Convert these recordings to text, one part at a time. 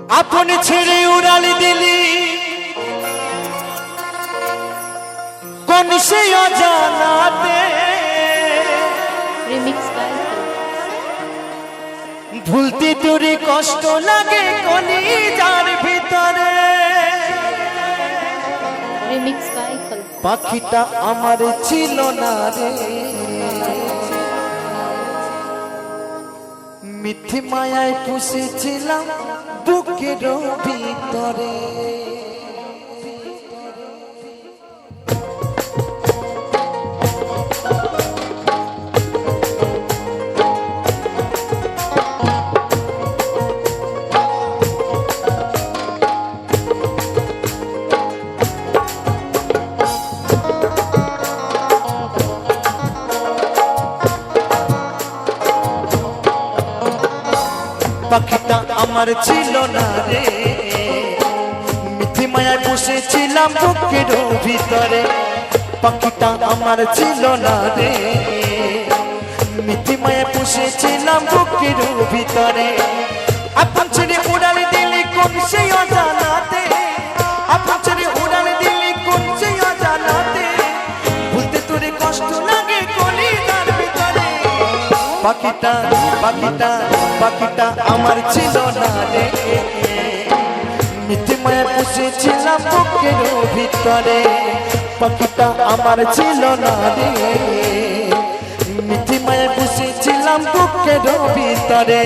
আপন ছেড়ে উড়ালি দিলি কোন সে অজানাতে রিমিক্স বাই ভুলতে তোরে কষ্ট লাগে কলিজার ভিতরে রিমিক্স বাই পাখিটা আমার ছিল না রে মিথ্যে মায়ায় পুষেছিলাম বুকের ভিতরে পাখিটা আমার ছিল না রে মিথ্যে মায়ায় বসেছিলাম বুকের ভিতরে পাখিটা আমার ছিল না রে মিথ্যে মায়ায় বসেছিলাম বুকের ভিতরে আপন ছেড়ে উড়াল দিলি কোন সেই অজানাতে আপন ছেড়ে উড়াল দিলি কোন সেই অজানাতে ভুলতে তোরে কষ্ট লাগে কলিজার ভিতরে পাখিটা পাখিটা পাখিটা আমার ছিল না রে মিথ্যে মায়া বসেছিলাম বুকের ভিতরে পাখিটা আমার ছিল না রে মিথ্যে মায়া বসেছিলাম বুকের ভিতরে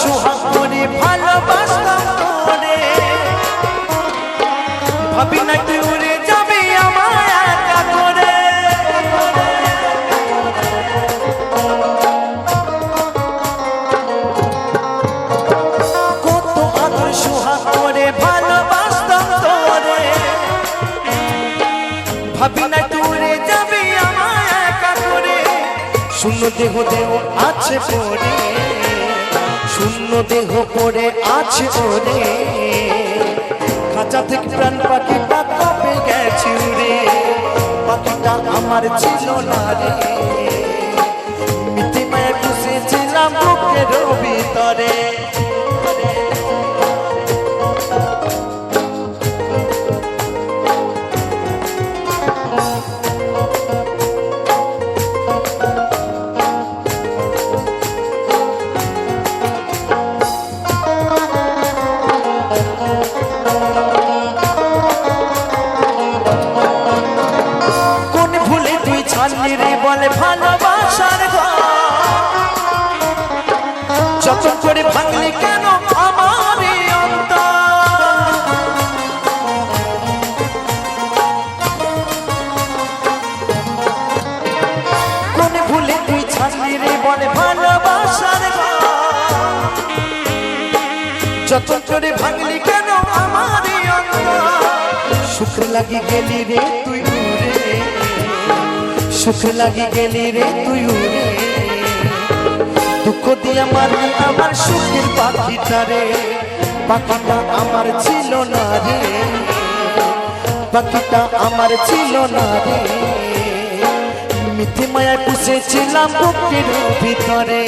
সোহাগ করে ভালোবাসতাম তোরে ভাবি না তুই উড়ে যাবে আমার একা করে কত আদর সোহাগ করে ভালোবাসতাম তোরে ভাবি না তুই উড়ে যাবে আমার একা করে শূন্য দেহ দেহ আছে পড়ে শূন্য দেহ পড়ে আছে ওরে খাঁচা থেকে প্রাণ পাখিটা কবে গেছে উড়ে পাখিটা আমার ছিল না রে মিথ্যে মায়া বসেছিলাম বুকের ভিতরে রে বলে ভালোবাসার যতন করে ভাঙলি কেন আমার কোন ভুলে তুই ছাড়লি রে বলে ভালোবাসার যতন করে ভাঙলি কেন আমার সুখ লাগি গেলি রে তুই উড়ে সুখ লাগি গেলি রে তুই উড়ে দুঃখ দিয়ে মারলি আমার সুখের পাখিটা রে পাখিটা আমার ছিল না রে পাখিটা আমার ছিল না রে মিথ্যে মায়ায় পুষেছিলাম বুকের ভিতরে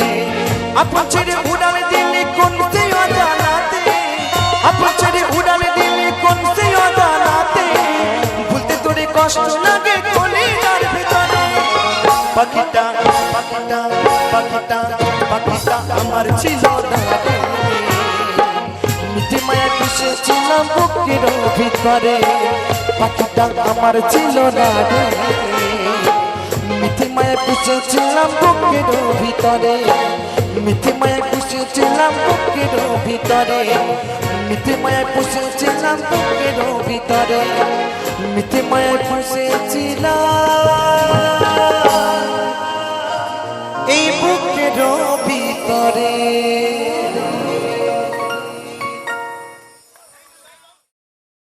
আপন ছেড়ে উড়াল দিলি কোন সে অজানাতে আপন ছেড়ে উড়াল দিলি কোন সে অজানাতে ভুলতে তোরে কষ্ট লাগে কলিজার ভিতরে পাখিটা পাখিটা পাখিটা পাখিটা আমার ছিল না মিথ্যে মায়া বসেছিলাম বুকের ভিতরে পাখিটা আমার ছিল না মিথ্যে মায়া বসেছিলাম বুকের ভিতরে মিথ্যে মায়া বসেছিলাম বুকের ভিতরে মিথ্যে মায়া বসেছিলাম বুকের ভিতরে মিথ্যে মায়া বসেছিলাম